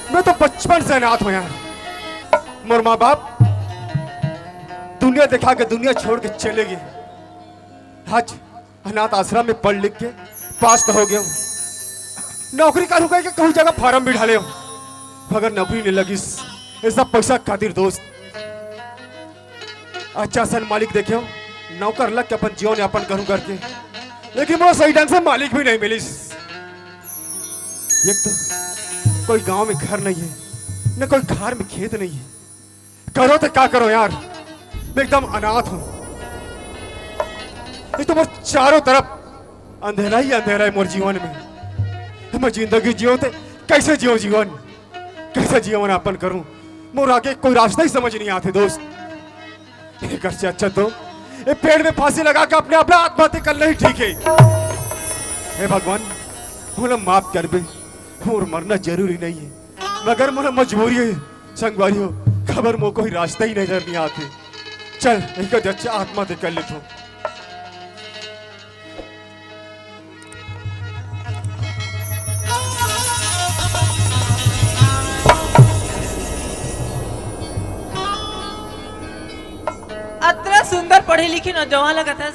मैं तो बचपन से अनाथ हूं यार। मोर माँ बाप दुनिया दिखा के दुनिया छोड़ के चले गए। आज अनाथ आश्रम में पढ़ लिख के पास तो हो गया हूं। नौकरी करूंगा कि कहूं जगह फार्म भी डाले हूं, अगर नौकरी नहीं लगी ऐसा पैसा खातिर दोस्त। अच्छा सन मालिक देखे हो, नौकर लग के अपन जीवन यापन करूं करके, लेकिन वो सही ढंग से मालिक भी नहीं मिली। एक तो कोई गांव में घर नहीं है, न कोई घर में खेत नहीं है। करो तो क्या करो यार, मैं एकदम अनाथ हूं। ये तो मोर चारों तरफ अंधेरा ही अंधेरा है मोर जीवन में। मैं जिंदगी जियो तो कैसे जियो जीवन, कैसे जीवन यापन करूं, मोर आगे कोई रास्ता ही समझ नहीं आते दोस्त। एक से अच्छा तो ये पेड़ में फांसी लगा के अपने अपना आत्महत्या करना ही ठीक है। हे भगवान मुझे माफ कर दे, और मरना जरूरी नहीं है, मगर मुझे मजबूरी है। संगवारी हो खबर मो कोई रास्ता ही नजर नहीं आते। चल एक अच्छा आत्महत्या कर लेता हूं। अतना सुंदर पढ़े लिखे नौजवान लगा था,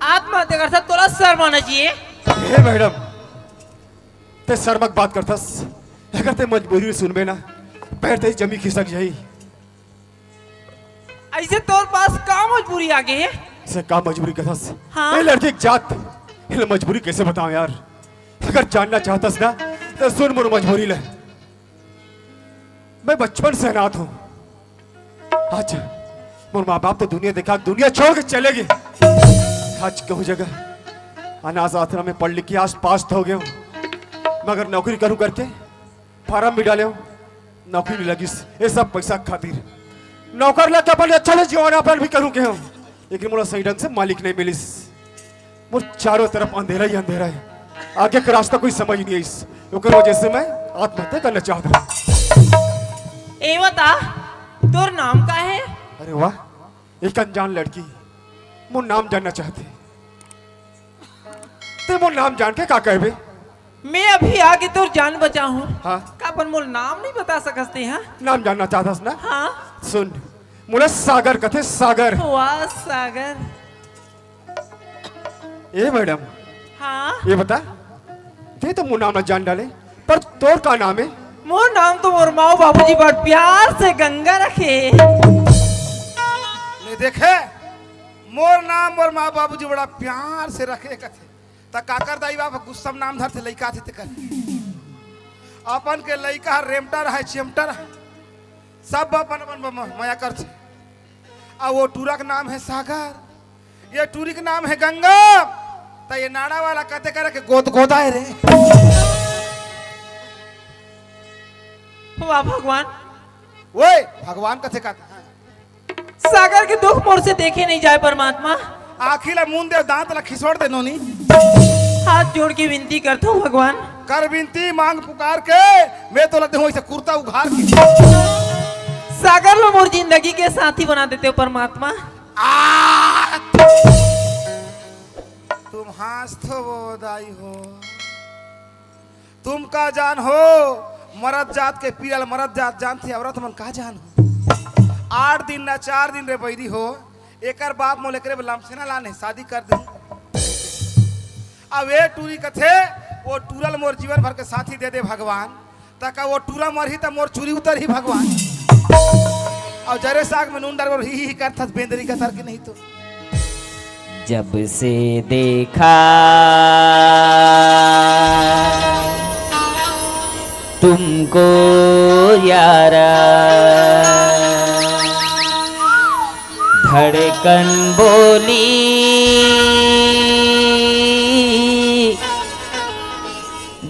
आत्महत्या करता तोरा शर्म आना चाहिए। हे मैडम ते शर्मक बात करथस, अगर ते मजबूरी सुनबे ना पैर ते जमी खिसक जाई। ऐसे तोर पास का मजबूरी आ गई है? से का मजबूरी कहथस? हाँ? ये लड़की की जात ये मजबूरी कैसे बताऊं यार। अगर जानना चाहतस ना तो सुन मोर मजबूरी ले। मैं बचपन से अनाथ हूं। आज मोर माँ बाप तो दुनिया देखा दुनिया छोड़ के चले गए। आज कहूं जगह अनाथ आश्रम में पढ़ लिख के आस पास तो हो गया हूं, मगर नौकरी करूं करके फार्म भी डाले हूं, नौकरी नहीं लगी। ये सब पैसा खातिर नौकर लग के अपन अच्छा से जीवन यापन भी करूं के हूं, लेकिन मोला सही ढंग से मालिक नहीं मिली। मोर चारों तरफ अंधेरा ही अंधेरा है, आगे का रास्ता कोई समझ नहीं आई। ओकर वजह से मैं आत्महत्या करना चाहता हूं। ए बता तोर नाम का है? अरे वाह, एक अनजान लड़की मोर नाम जानना चाहती। ते मोर नाम जान के का कहबे? मैं अभी आगे तोर जान बचा हूँ। हाँ? का अपन मोर नाम नहीं बता सकते हैं? नाम जानना चाहता ना? हाँ। सुन मोला सागर कथे सागर। वाह सागर। ए मैडम हाँ? ये बता, ते तो मोर नाम ना जान डाले, पर तोर का नाम है? मोर नाम तो मोर माँ बाबूजी बड़ प्यार से गंगा रखे। ले देखे मोर नाम मोर माँ बाबूजी बड़ा प्यार से रखे कथे त काकर दाई बाप गुस्सा नाम धर थे लइका थे कर अपन के लइका रेमटर है चिमटर है सब अपन अपन माया कर थे। आ वो टूरा का नाम है सागर, ये टूरी का नाम है गंगा, त ये नाड़ा वाला कहते करे के गोद गोदा है रे। वाह भगवान, ओए भगवान कथे कहते सागर के दुख मोर से देखे नहीं जाए परमात्मा। आखिला मुंह दे दांत ला खिसोड़ दे नोनी। हाथ जोड़ के विनती करता हूँ भगवान, कर विनती मांग पुकार के मैं तो लगते हूँ ऐसे कुर्ता उघार के। सागर लो मोर जिंदगी के साथी बना देते हो परमात्मा। तुम हंस तो वो दाई हो, तुम का जान हो मरद जात के पीड़ल मरद जात जानती औरत मन का जान हो। 8 दिन ना 4 दिन रे बैरी हो, एकर बाप मोले करे लमसेना लाने शादी कर दे। अब वे टूरी कथे वो टूरल मोर जीवन भर के साथी दे दे भगवान, तक वो टूरा मर ही त मोर चूरी उतर ही भगवान। और जरे साग में नून डाल ही करता बेंदरी का तर के नहीं तो। जब से देखा तुमको यारा, धड़कन बोली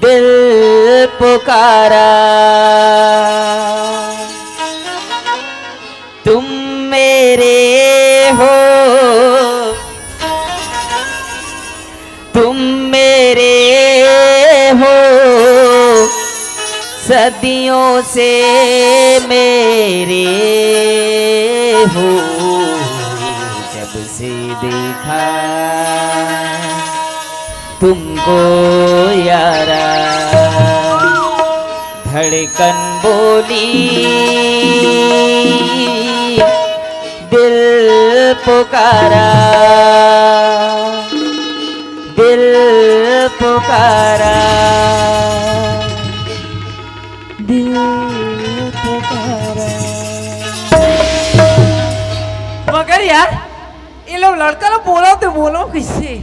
दिल पुकारा, तुम मेरे हो तुम मेरे हो, सदियों से मेरे हो। जब से देखा तुमको यारा, धड़कन बोली दिल पुकारा, दिल पुकारा, दिल पुकारा। मगर यार ये लोग लड़का लोग बोलो तो बोलो किससे?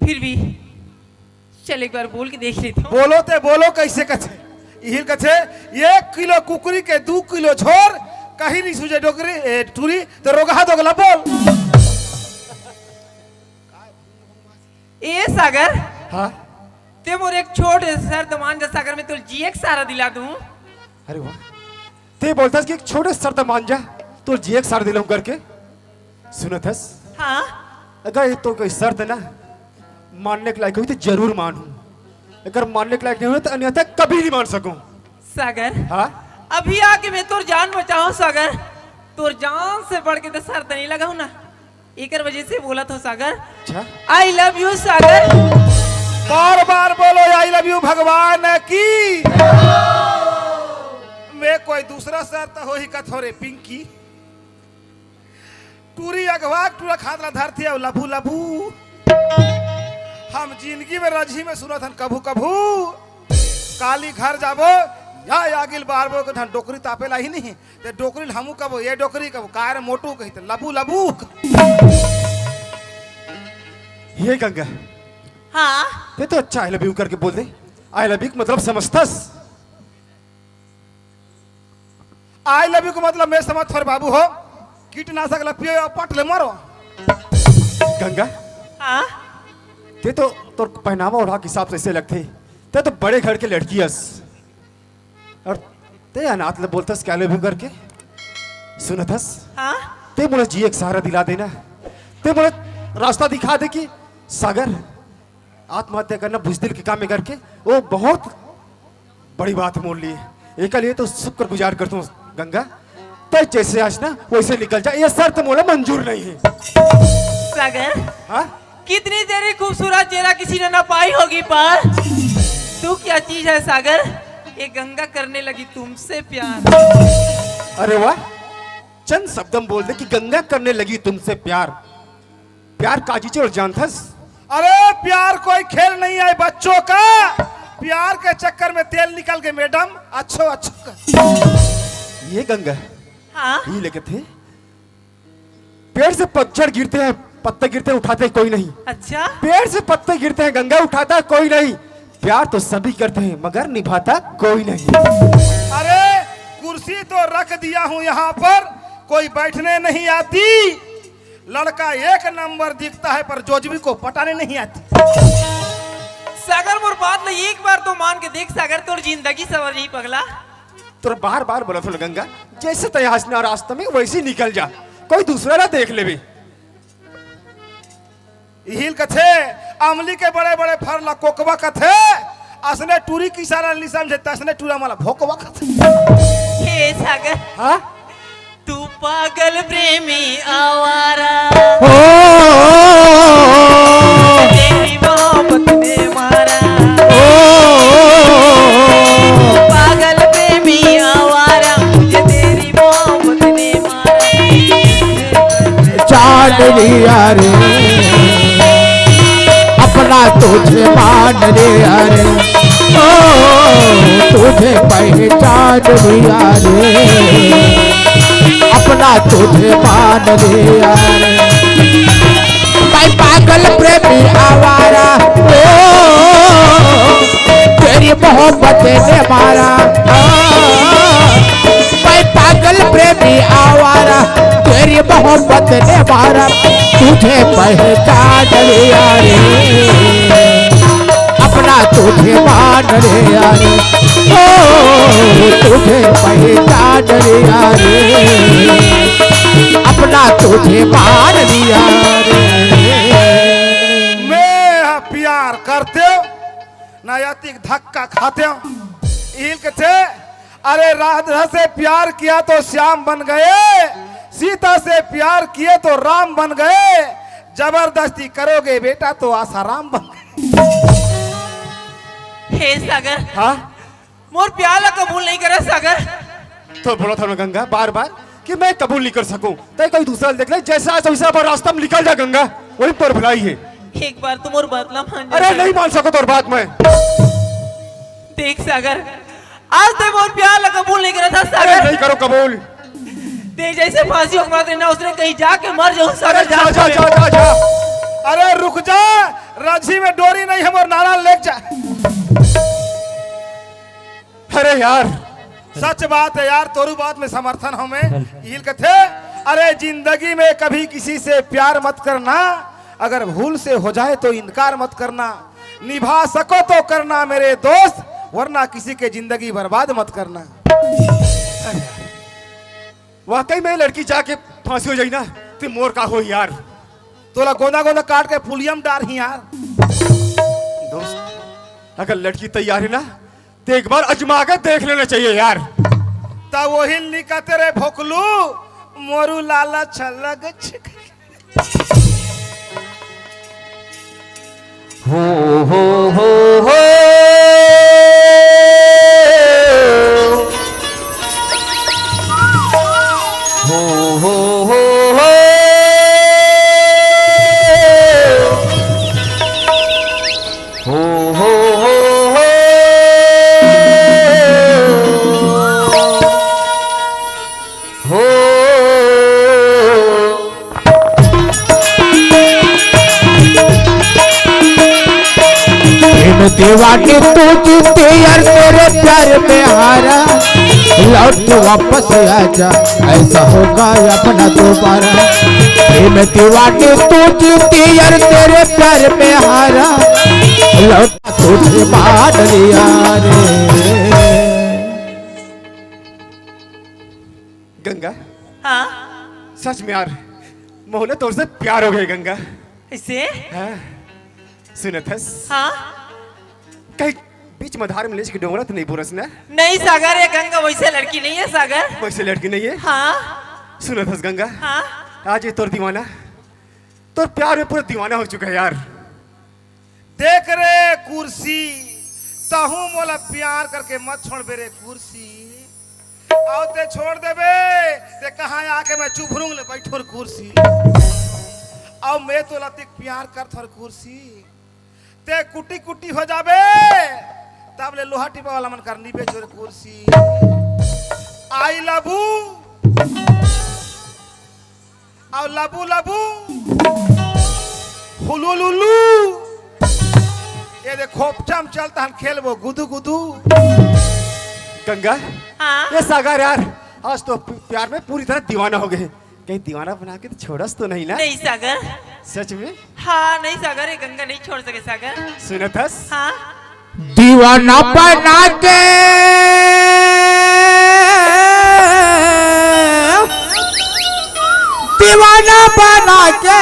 फिर भी चल एक बार बोल के देख लेती हूँ। बोलो ते बोलो कैसे कछे इहिल कछे 1 किलो कुकुरी के 2 किलो झोर कहीं नहीं सूझे डोकरी टूरी तो रोगा दोगला बोल। ए सागर हाँ ते मोर एक छोटे सर दमान जा सागर में तो जी एक सारा दिला दूं। अरे वाह, ते बोलता कि एक छोटे शर्त मान जा तो जी एक सार दिलाऊं करके। सुनत हस, हाँ अगर ये तो कोई शर्त ना मानने के लायक हुई तो जरूर मानूं, अगर मानने के लायक नहीं हुई तो अन्यथा कभी नहीं मान सकूं। सागर हाँ अभी आके मैं तोर जान बचाऊं सागर, तोर जान से बढ़ के तो सर नहीं लगाऊं ना, एक वजह से बोला तो सागर अच्छा, आई लव यू सागर। बार बार बोलो आई लव यू भगवान की। मैं कोई दूसरा शर्त हो ही कथोरे पिंकी टूरी अगवा टूरा खादला धरती है लभू लभू। हम जिंदगी में रजी में सुनत हन कभू कभू काली घर जाबो या आगिल बारबो के धन डोकरी तापेला ही नहीं ते डोकरी हमू कबो ये डोकरी कबो कार मोटू कही ते लबू लबू। ये गंगा हाँ ते तो अच्छा आई लव यू करके बोल दे। आई लव यू मतलब समझतस? आई लव यू को मतलब मैं समझ थोर बाबू हो कीटनाशक लपियो पट ले मारो। गंगा हाँ ते तो तोर पहनावा और हिसाब से ऐसे लगते ते तो बड़े घर के लड़की हस और ते अनाथ ले बोलतस क्या लव यू करके। सुनतस हाँ ते मुझे जी एक सहारा दिला देना, ते मुझे रास्ता दिखा दे कि सागर आत्महत्या करना बुजदिल के काम में करके वो बहुत बड़ी बात मोल ली है। एक लिए तो शुक्रगुजार करता हूँ गंगा, ते जैसे आज ना वैसे निकल जा, ये शर्त मोला मंजूर नहीं है। सागर हाँ कितनी तेरी खूबसूरत चेहरा किसी ने ना पाई होगी पर तू क्या चीज है सागर, ये गंगा करने लगी तुमसे प्यार। अरे वाह, चंद शब्दम बोल दे कि गंगा करने लगी तुमसे प्यार। प्यार काजी और जानथस? अरे प्यार कोई खेल नहीं है बच्चों का, प्यार के चक्कर में तेल निकल के मैडम अच्छो अच्छो कर। ये गंगा हाँ ये लेके थे पेड़ से पतझड़ गिरते हैं, पत्ते गिरते हैं, उठाते कोई नहीं। अच्छा पेड़ से पत्ते गिरते हैं, गंगा उठाता कोई नहीं। प्यार तो सभी करते हैं मगर निभाता कोई नहीं। अरे कुर्सी तो रख दिया हूँ यहाँ पर, कोई बैठने नहीं आती। लड़का एक नंबर दिखता है पर जोजबी को पटाने नहीं आती। सागर मोर बात ले एक बार तो मान के देख सागर, तोर जिंदगी सवर नहीं पगला। तो बार बार बोला था गंगा जैसे तयासना रास्ते में वैसे निकल जा, कोई दूसरा ना देख ले भी। हिल कथे अमली के बड़े बड़े फर ला कोकवा कथे असने टूरी की सारा नहीं समझे तसने टूरा माला भोकवा कथे। हे सागर हाँ तू पागल प्रेमी आवारा हो तेरी मोहब्बत ने मारा, पागल प्रेमी आवारा मुझे तेरी मोहब्बत ने मारा। चाल लिया रे अपना तुझे मान लिया रे, ओ तुझे पहचान लिया रे, अपना तुझे मान लिया रे। मैं पागल प्रेमी आवारा, ओ तेरी मोहब्बत ने मारा। मैं पागल प्रेमी आवारा, तेरी मोहब्बत ने मारा। तुझे पहचान लिया रे, अपना तुझे मान लिया रे, ओ तुझे पहचान लिया रे, अपना तुझे मान लिया रे। मैं प्यार करते हो नयातिक धक्का खाते हो। हिल कथे अरे राधा से प्यार किया तो श्याम बन गए, सीता से प्यार किए तो राम बन गए, जबरदस्ती करोगे बेटा तो आसाराम बन गए। हे सागर हाँ मोर प्यार ला कबूल नहीं करे सागर। तो बोला था ना गंगा बार बार कि मैं कबूल नहीं कर सकूं, तो कोई दूसरा देख ले, जैसा आज वैसा पर रास्ता में निकल जा गंगा, वही पर भलाई है। एक बार तुम और बदला मान जा अरे सागर। नहीं मान सको तो बात में। देख सागर आज तक मोर प्यार ला कबूल नहीं करा था अरे सागर। नहीं करो कबूल। देख जैसे फांसी होगा देना उसने कहीं जाके मर जाऊं अरे सागर। जा जा जा जा जा। अरे रुक जा, रस्सी में डोरी नहीं हम और नारा लेके जा। अरे यार सच बात है यार, तोरू बात में समर्थन हमें हिल के थे। अरे जिंदगी में कभी किसी से प्यार मत करना, अगर भूल से हो जाए तो इनकार मत करना, निभा सको तो करना मेरे दोस्त, वरना किसी के जिंदगी बर्बाद मत करना। वाकई में लड़की जाके फांसी हो जाई ना तो मोर का हो यार। तोला गोंदा गोंदा काट के पुलियम डार ही यार। दोस्त अगर लड़की तैयार है ना तो एक बार अजमा के देख लेना चाहिए यार। तब वही निकते रे भोकलू मोरू लाला छलग छिक। हो हो हो हो हो हो हो हो हो हो हो हो दीवानी तू जीते यार तेरे प्यार में हारा, लौट के वापस आजा ऐसा होगा अपना दोबारा। मैं दीवानी तू जीते यार तेरे प्यार में हारा, लौट तुझे मान लिया रे। गंगा हाँ सच में यार मोहने तोर से प्यार हो गया गंगा। इसे हाँ सुनत हस हाँ कहीं बीच मधार में लेच के डोंगरा तो नहीं बोरस ना। नहीं सागर ये गंगा वैसे लड़की नहीं है सागर। वैसे लड़की नहीं है। हाँ सुनत हस गंगा हाँ आज ये तोर दीवाना तोर प्यार में पूरा दीवाना हो चुका है यार। देख रे कुर्सी तहू मोला प्यार करके मत छोड़ बे रे कुर्सी, आओ ते छोड़ देबे ते कहाँ आके मैं चुभरूंग ले बैठो रे कुर्सी। आओ मैं तो लतिक प्यार कर थोर कुर्सी, ते कुटी कुटी हो जाबे तब ले लोहा टिपा वाला मन करनी बे छोरे कुर्सी। आई लबू आओ लबू लबू हुलुलुलू, ये दे खोपचा में चलता हम खेलबो गुदू गुदू। गंगा हाँ ये सागर यार आज तो प्यार में पूरी तरह दीवाना हो गए। कहीं दीवाना बना के तो छोड़स तो नहीं ना। नहीं सागर सच में हाँ नहीं सागर ये गंगा नहीं छोड़ सके सागर। सुनत हस हाँ दीवाना बना के दीवाना बना के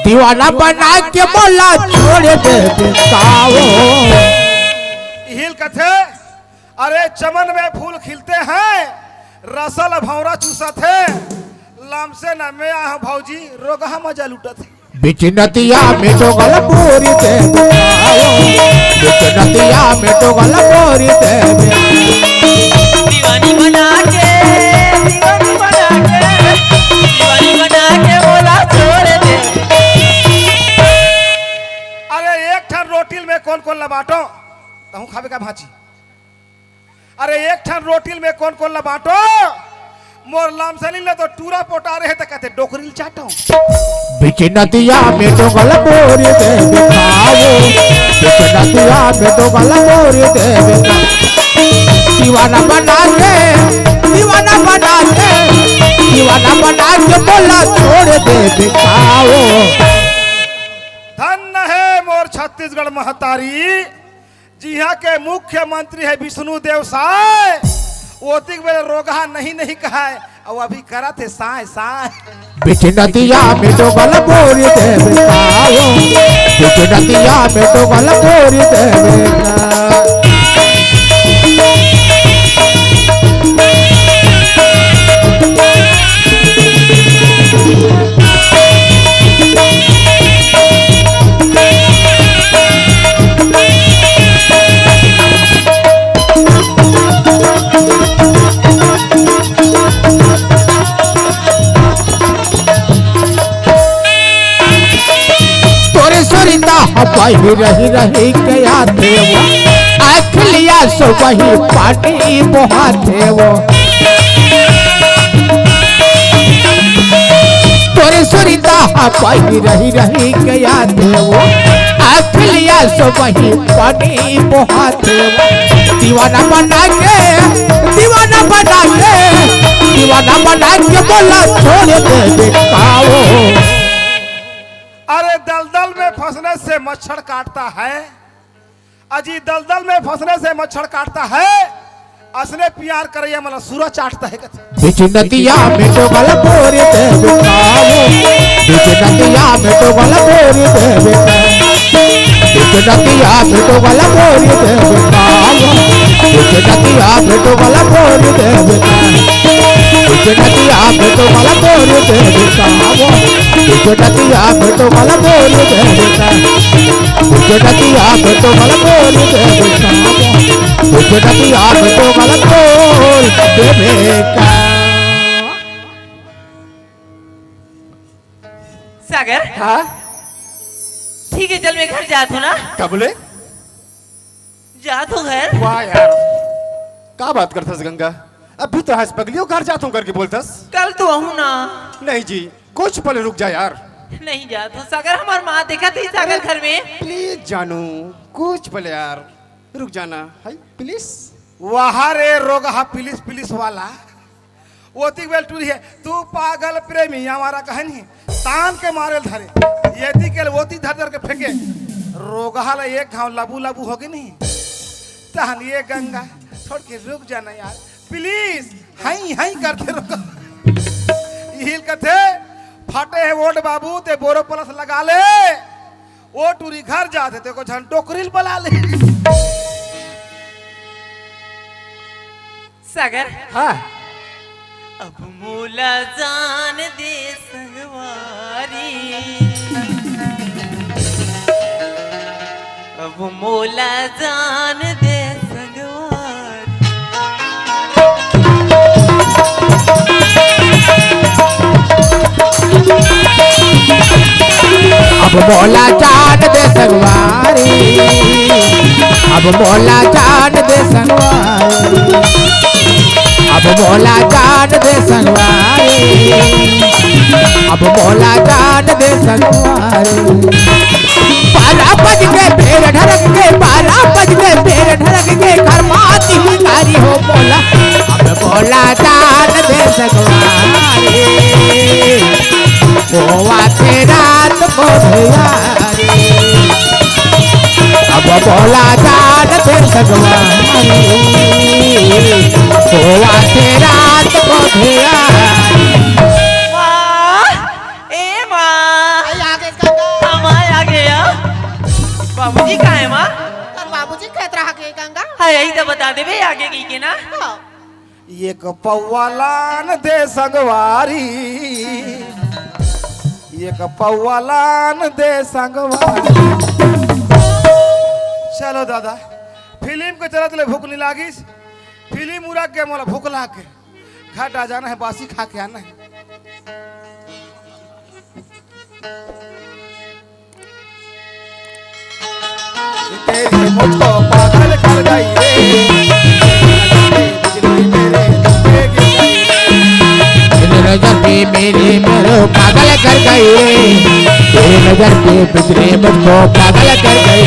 दीवाना बना के बोला छोड़ दे बताओ। हिल कथे अरे चमन में फूल खिलते हैं, रसल भौरा चूसत है, लाम से न में आह भौजी रोगहा मजा लूटत है। बिच नदिया में डोगल पूरी दे बताओ, बिच नदिया में डोगल पूरी दे दीवानी बना के बोला छोड़ दे। अरे एक ठन रोटिल में कौन कौन लबाटो तहू खावे का भाची। अरे एक ठन रोटिल में कौन कौन लबाटो, मोर लामसली ले तो टूरा पोटा रहे तो कहते डोकरिल चाटो। बिच नदिया में डोगल पूरी दे बताओ, बिच नदिया में डोगल पूरी दे दीवाना बना के दीवाना बना के दीवाना बना के बोला छोड़ दे बताओ। धन है मोर छत्तीसगढ़ महतारी, जी हाँ के मुख्यमंत्री है विष्णु देव साय। ओतिक मेरे रोगहा नहीं नहीं कहा है और अभी करा थे साय साय। बिच नदिया में डोगल पूरी दे बताओ, बिच नदिया में डोगल पूरी दे बताओ। वही रही रही गया थे वो अखलिया सो वही पानी बहाते वो तोरे सुरीता वही रही रही गया थे वो अखलिया सो वही पानी बहाते वो दीवाना बना के दीवाना बना के दीवाना बना के बोला छोड़ दे बेकाओ। अरे दलदल में फंसने से मच्छर काटता है, अजी दलदल में फंसने से मच्छर काटता है, असने प्यार करैया मला सूरज चाटता है कथे। बिच नदिया में तो गल बोरी दे बिकाओ, बिच नदिया में तो गल बोरी दे बिकाओ, बिच नदिया में तो गल बोरी दे बिकाओ, बिच नदिया में तो गल बोरी दे बिकाओ, बिच नदिया में तो गल बोरी दे बिकाओ, बिच नदिया में तो गल बोरी दे बिकाओ, बिच नदिया में तो गल बोरी दे बिकाओ, बिच नदिया में तो गल बोरी दे बिकाओ। सागर हाँ ठीक है चल मैं घर जात हूँ ना, क्या बोले? जात हूँ घर। वाह यार, क्या बात करतस गंगा? अभी तो हंस पगलियो घर जाता हूँ करके बोलतस। कल तो आहू ना। नहीं जी, कुछ पल रुक जा यार। नहीं जात हूँ सागर, हमार माँ देखा थी सागर घर में। प्लीज जानू, कुछ पल यार रुक जाना है प्लीज। वहाँ रे रोगा पुलिस पुलिस वाला ओती बेल टूरी है, तू पागल प्रेमी हमारा कहानी तान के मारे धरे यदि के ओती धर धर के फेंके रोगा ला एक घाव लबू लबू होगी नहीं तहन ये गंगा छोड़ के रुक जाना यार प्लीज, हाई हाई करते रुको। हिल कथे फटे है वोट बाबू ते बोरो प्लस लगा ले, वो टूरी घर जाते ते को झन टोकरील बला ले। सागर हाँ अब मोला जान दे संगवारी, अब मोला जान दे संगवारी। अब मोला जान दे संगवारी, अब मोला जान दे संगवारी, अब मोला जान दे संगवारी, अब मोला जान दे संगवारी। 12 बज के पेड़ ढरक के 12 बज के पेड़ ढरक के घर माती भिखारी हो मोला, अब मोला जान दे संगवारी, होवा थे रात को भिखारी, अब मोला जान दे संगवारी, होवा थे रात को भिखारी। बाबूजी कहाँ है माँ? बाबूजी कहत रहा के गंगा। हाँ यही तो बता दे बे आगे की के ना। ये कपौवालान दे संगवारी, ये कपौवालान दे संगवारी। चलो दादा फिल्म को चलत ले भूख नहीं लागिस, फिल्म उड़ा के मोला भूख लाग के घाट आ जाना है, बासी खा के आना है। तेरी मुझको पागल कर गई रे, नजर पे मेरे पागल कर गई, तेरी नजर पे बिजली मुझको पागल कर गई।